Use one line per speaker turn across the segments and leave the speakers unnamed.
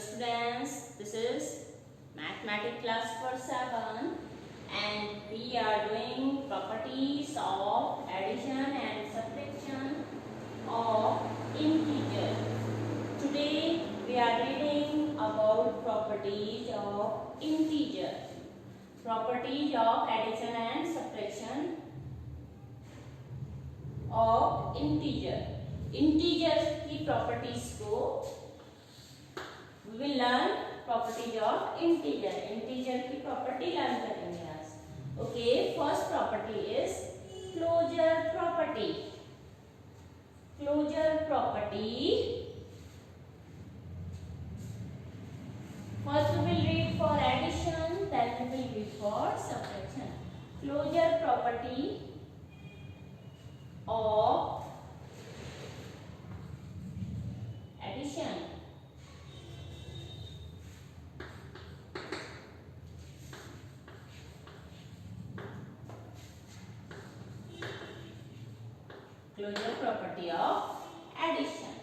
students, this is mathematics class for 7 and we are doing properties of addition and subtraction of integer. Today we are reading about properties of integer, properties of addition and subtraction of integer. Integer की properties को we will learn properties of integer. Integer की property learn करेंगे आज. Okay, first property is closure property. Closure property. First we will read for addition, then we will read for subtraction. Closure property of addition. Closure property of addition.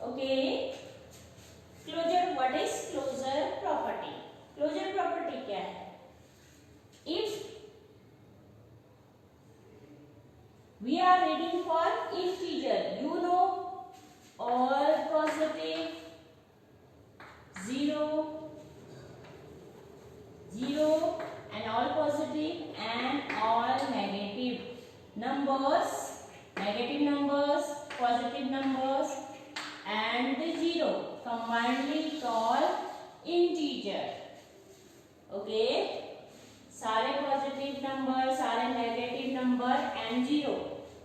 Okay. Closure. What is closure property? Closure property क्या है? If we are reading for integer, you know all positive, 0, 0 and all positive and all negative numbers, negative numbers, positive numbers and 0 combinedly called integer. Okay, सारे positive number, सारे negative number and 0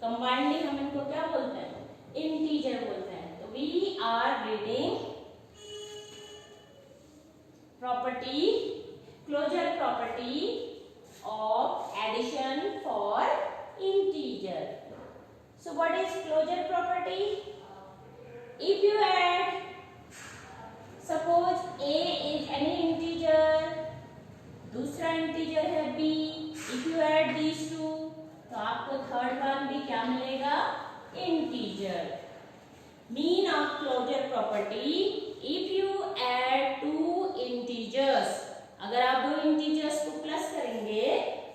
combinedly हम इनको क्या बोलते हैं? Integer बोलते हैं. तो we are reading property, closure property of addition for integer. So what is closure property? If you add, suppose a is any integer, दूसरा इंटीजर है b, if you add these two तो आपको third one भी क्या मिलेगा? Integer. Mean of closure property, if you add two integers, अगर आप दो इंटीजर्स को प्लस करेंगे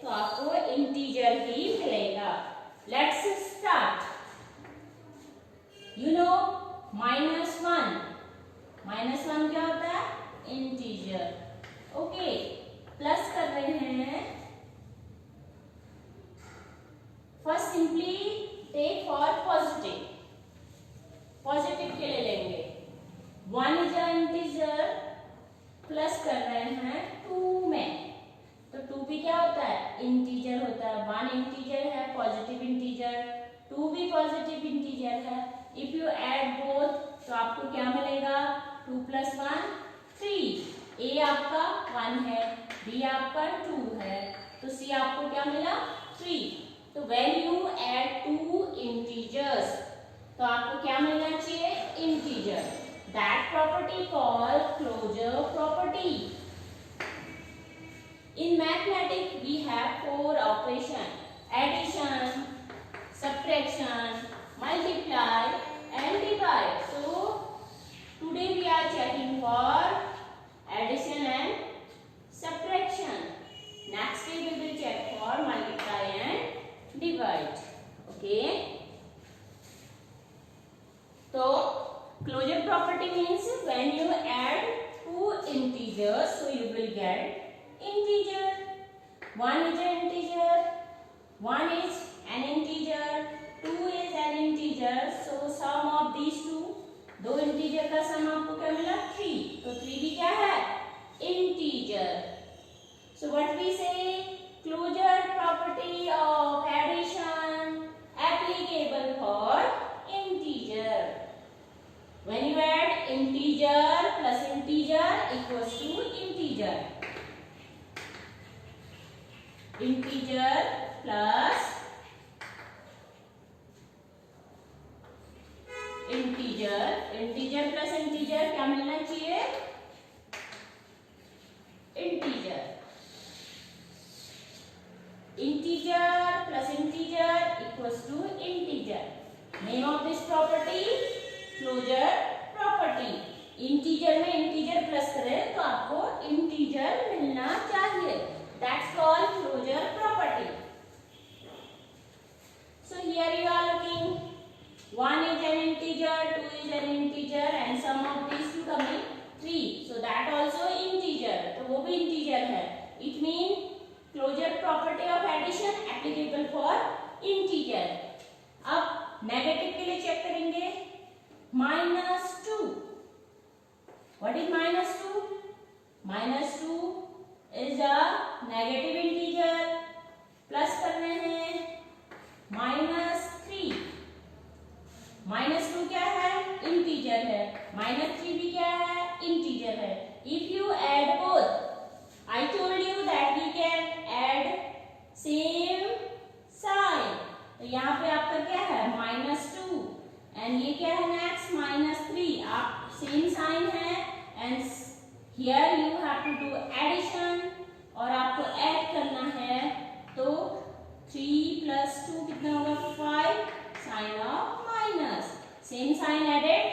तो आपको इंटीजर ही मिलेगा. Let's start. You know -1. -1 क्या होता है? इंटीजर. ओके, प्लस कर रहे हैं. First simply take for positive. Positive के लिए लेंगे. 1 इज अ इंटीजर, प्लस कर रहे हैं 2 में, तो 2 भी क्या होता है? इंटीजर होता है. 1 इंटीजर है, पॉजिटिव इंटीजर, 2 भी पॉजिटिव इंटीजर है. इफ यू ऐड बोथ तो आपको क्या मिलेगा? 2 + 1 3. ए आपका 1 है, बी आपका 2 है, तो सी आपको क्या मिला? 3. तो व्हेन यू ऐड 2 इंटीजर्स तो आपको क्या मिलना चाहिए? Integer. That property called closure property. In mathematics we have 4 operation: addition, subtraction, multiply and divide. So today we are checking for addition and subtraction. Next day we will check for multiply and divide. Okay. So closure property means when you add 2 integers, so you will get integer. 1 is an integer, 1 is an integer, 2 is an integer. So sum of these two, दो integer का सम आपको क्या मिला? 3. तो 3 भी क्या है? Integer. So what we say? Closure property of addition applicable for integer. When you add integer plus integer equals to integer. Integer plus integer, integer plus integer क्या मिलना चाहिए? Integer. Integer plus integer equals to integer. Name of this property closure property. Integer में integer plus करें तो आपको integer मिलना चाहिए। That's called closure property. So here you are looking, 1 is an integer, 2 is an integer, and sum of these two coming 3. So that also integer. तो वो भी integer है. It means closure property of addition applicable for integer. अब negative के लिए check करेंगे. -2. What is -2? -2 is a negative integer. Plus करने हैं -3. -2 क्या है? इंटीजर है. -3 भी क्या है? इंटीजर है. If you add both, I told you that we can add same sign. तो यहाँ पे आपका क्या है? -2 and ये क्या है next? -3. आप same sign है and here you have to do addition और आपको add करना है. तो 3 plus 2 कितना होगा? 5. Sign of minus. Same sign added.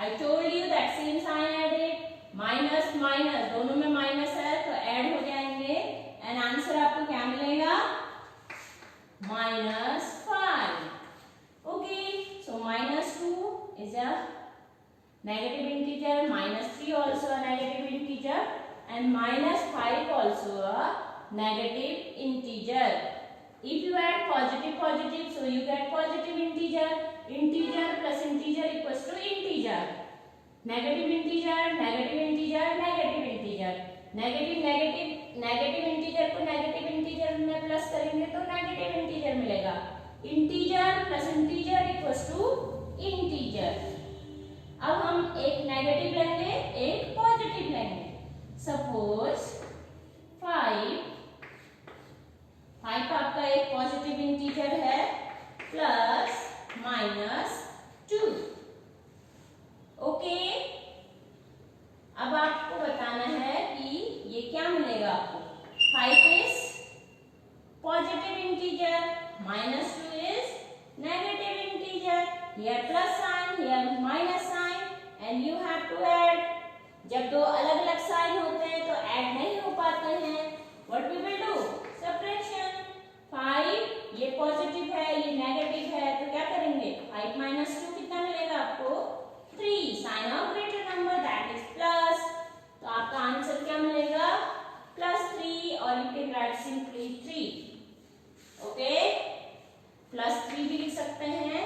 I told you that same sign added. Minus minus दोनों में माइनस है तो ऐड हो जाएंगे एंड आंसर आपको क्या मिलेगा? -5. Okay, so -2 is a negative integer, -3 also a negative integer, and -5 also a negative integer. If you add positive positive, so you get positive integer. Integer plus integer equals to integer. Negative integer, negative integer, negative integer. negative integer को negative integer में plus करेंगे तो negative integer मिलेगा. Integer plus integer equals to integer. अब हम एक negative लेंगे, एक पॉजिटिव लेंगे. सपोज 5 आपका एक पॉजिटिव इंटीजर है प्लस -2. ओके, अब आपको बताना है कि ये क्या मिलेगा आपको. 5 is positive integer, -2 is negative integer. Here plus sign, here minus sign and you have to add. जब दो अलग अलग साइन होते हैं तो ऐड नहीं हो पाते हैं. What we will do? Subtraction. 5 ये पॉजिटिव है, ये नेगेटिव है, तो क्या करेंगे? 5 - 2 कितना मिलेगा आपको? 3. Sign of greater number that is plus. तो आपका आंसर क्या मिलेगा? +3 और you can write simply 3. Okay, +3 भी लिख सकते हैं.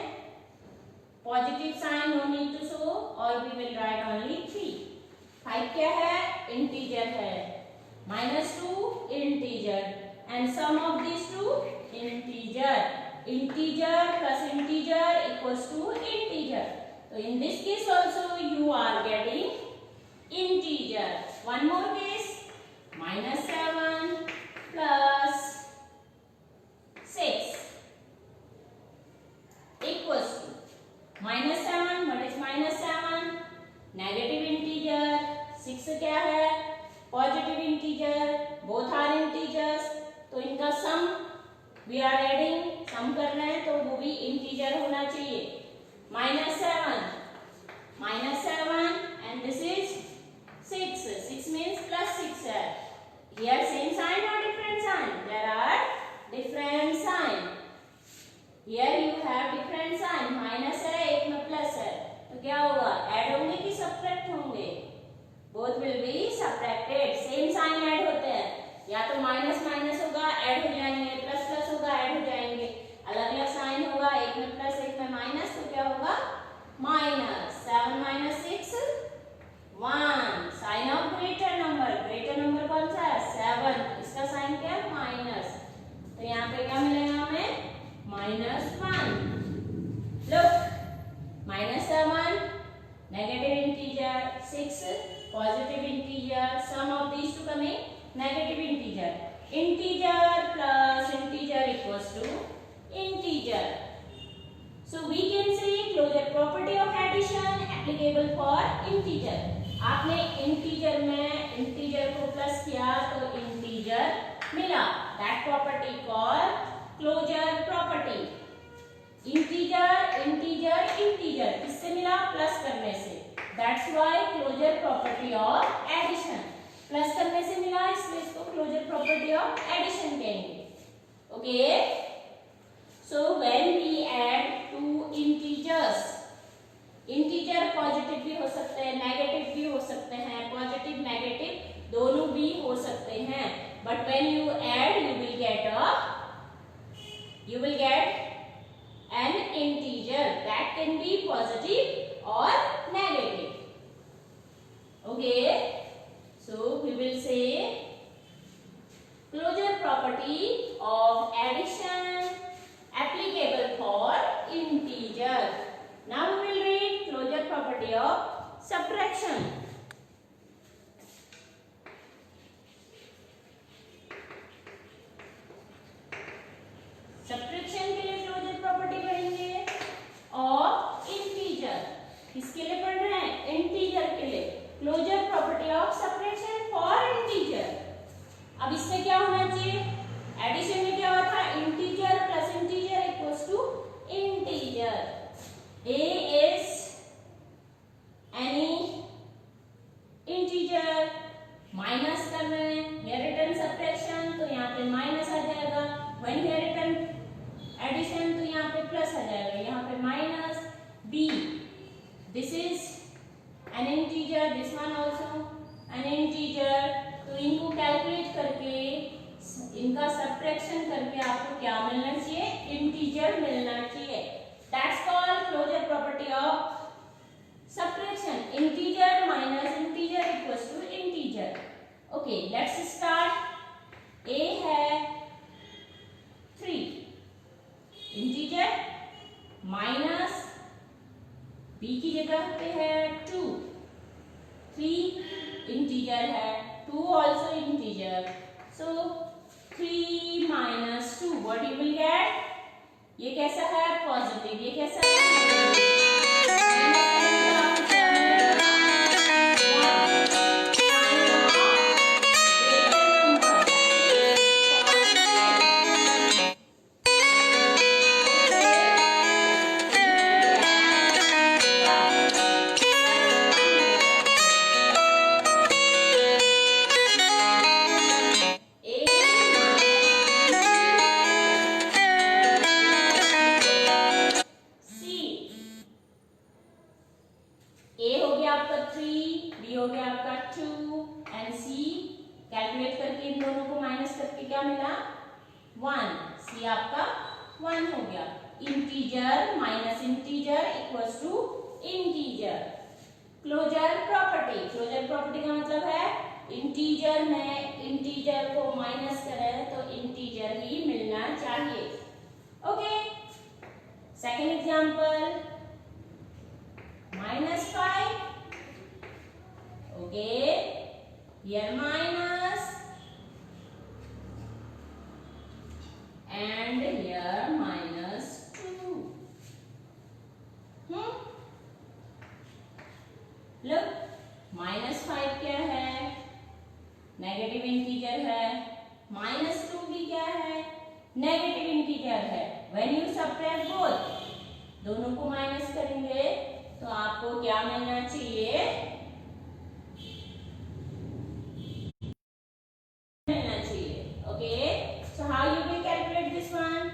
Positive sign no need to show और वी विल राइट ओनली 3. 5 क्या है? इंटीजर है. -2 integer and sum of these two integer. Integer plus integer equals to integer. So in this case also you are getting integer. One more case, -7 plus 6 equals to -7. What is -7? Negative integer. 6 क्या है? Positive integer. Both are integers. तो इनका सम we are adding, सम कर रहे हैं तो वो भी इंटीजर होना चाहिए. -7 एंड दिस इज 6. 6 मीन्स +6 है. हियर सेम साइन और different sign? There are different sign. Here you have different sign. Minus है, एक में प्लस है, तो क्या होगा? ऐड होंगे कि सब्ट्रैक्ट होंगे? Both will be subtracted. Same sign add होते हैं, या तो माइनस माइनस होगा ऐड हो जाएंगे, प्लस प्लस होगा ऐड हो जाएंगे. अलग अलग साइन होगा, एक में प्लस एक में माइनस, तो क्या होगा? -7 - 6 1. Sign of greater number. Greater number कौन सा है? 7. इसका साइन क्या है? माइनस. तो यहाँ पे क्या मिलेगा हमें? -1. Look, -7 negative integer, 6 positive integer. Sum of these two coming negative integer. Integer plus integer equals to integer. So we can say closure property of addition applicable for integer. आपने integer में integer को plus किया तो integer मिला. That property called closure property. Integer, integer, integer किससे मिला? Plus करने से. That's why closure property of addition, plus करने से मिला इसलिए इसको क्लोजर प्रॉपर्टी ऑफ एडिशन कहेंगे. Okay, so when we add two integers, integer positive भी हो सकते हैं, नेगेटिव भी हो सकते हैं, पॉजिटिव नेगेटिव दोनों भी हो सकते हैं, but when you add you will get an integer that can be positive or negative. Okay, so we will say closure property of addition applicable for integer. Now we will read closure property of subtraction. Subtraction के लिए closure property पढ़ेंगे of integer. किसके लिए पढ़ रहे हैं? Integer के लिए. Closure property of subtraction for integer. अब इससे क्या होना चाहिए? एडिशन में क्या हुआ था? Integer plus integer equals to integer. A is any integer, minus कर रहे हैं, हियर रिटर्न सब्ट्रैक्शन तो यहाँ पे माइनस आ जाएगा. व्हेन हियर रिटर्न एडिशन तो यहाँ पे प्लस आ जाएगा, यहाँ पे minus. B, this is an integer, this one also an integer. तो इनको कैलकुलेट करके, इनका सब्ट्रैक्शन करके आपको क्या मिलना चाहिए? इंटीजर मिलना चाहिए. That's called closure property of subtraction. Integer minus integer equals to integer. Okay, let's start. A है 3 इंटीजर माइनस बी की जगह पे है 2. 3 इंटीजर है, 2 also integer. So 3 minus 2 what you will get? ये कैसा है? पॉजिटिव. ये कैसा है? ए हो गया आपका 3, बी हो गया आपका 2 एंड सी कैलकुलेट करके इन दोनों को माइनस करके क्या मिला? 1. सी आपका 1 हो गया. Integer minus integer equals to integer. Closure property. Closure property का मतलब है इंटीजर में इंटीजर को माइनस करें तो इंटीजर ही मिलना चाहिए. Okay, second example -5. Okay, here minus and here -2. Look, -5 क्या है? नेगेटिव इंटीजर है. -2 भी क्या है? नेगेटिव इंटीजर है. When you subtract both, दोनों को माइनस करेंगे तो आपको क्या मिलना चाहिए? मिलना चाहिए. Okay, so how you will calculate this one?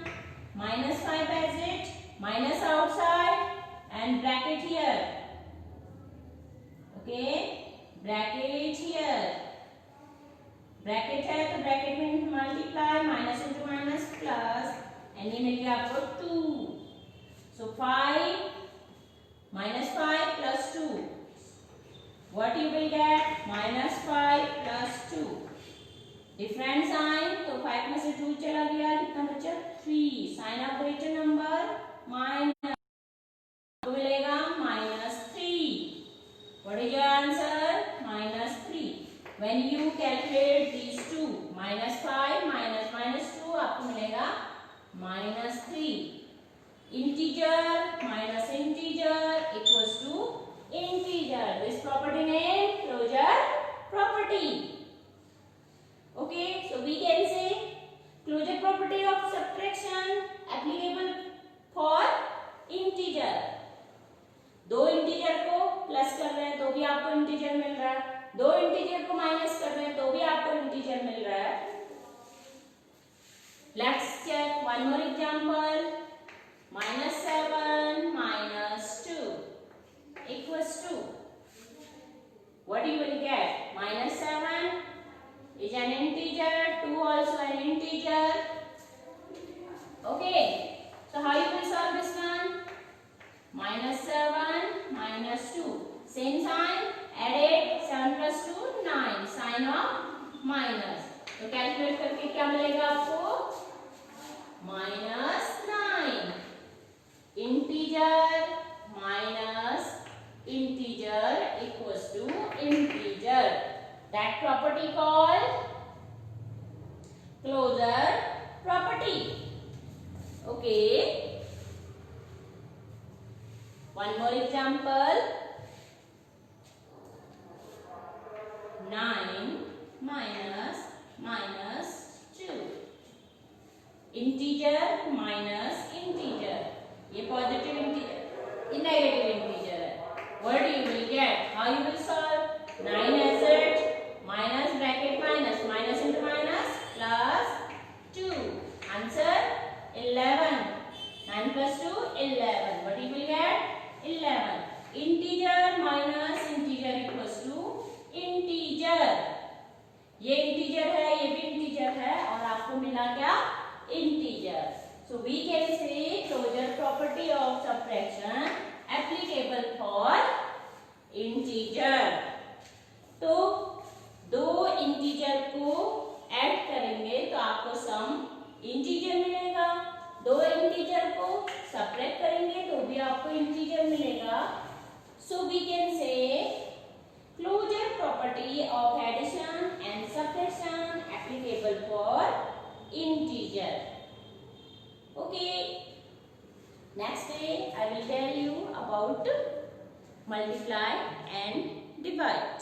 -5 as it, minus outside and bracket here. Okay, bracket here. Bracket है तो ब्रैकेट में multiply, minus into minus plus, and ये मिल गया आपको 2. सो 5 -5 plus 2. What you will get? -5 plus 2. Different sign, तो 5 में से 2 चला गया, कितना बचा? 3. Sign of greater number minus, तो मिलेगा -3. What is your answer? -3. When you calculate these two, -5 minus 2 आपको मिलेगा -3. Integer minus integer equals to integer. This property name closure property. Okay, so we can say closure property of subtraction applicable for integer. दो integer को plus कर रहे हैं तो भी आपको इंटीजर मिल रहा है, दो इंटीजर को माइनस कर रहे हैं तो भी आपको इंटीजर मिल रहा है। Let's check one more example. -7 -2 equals to, what you will get? -7 is an integer, 2 also an integer. Okay, so how you will solve this one? -7 -2, same sign, add it, 7 plus 2 9, sign of minus. तो calculate करके क्या मिलेगा आपको? -9 integer minus integer equals to integer. That property called closure property. Okay, one more example. 9 minus 2, integer minus integer, ये positive integer, ये negative integer है. What you will get? How you will solve? 9 as it, minus bracket minus, minus into minus, plus 2. Answer 11. 9 plus 2 11. What you will get? 11. Integer minus integer equals to integer. ये integer है, ये भी integer है, और आपको मिला क्या? Integer. So we can say closure property of subtraction applicable for integer. तो दो इंटीजर को ऐड करेंगे तो आपको सम इंटीजर मिलेगा, दो इंटीजर को सब्ट्रैक्ट करेंगे तो भी आपको इंटीजर मिलेगा. So we can say closure property of addition and subtraction applicable for integer. Okay, next day I will tell you about multiply and divide.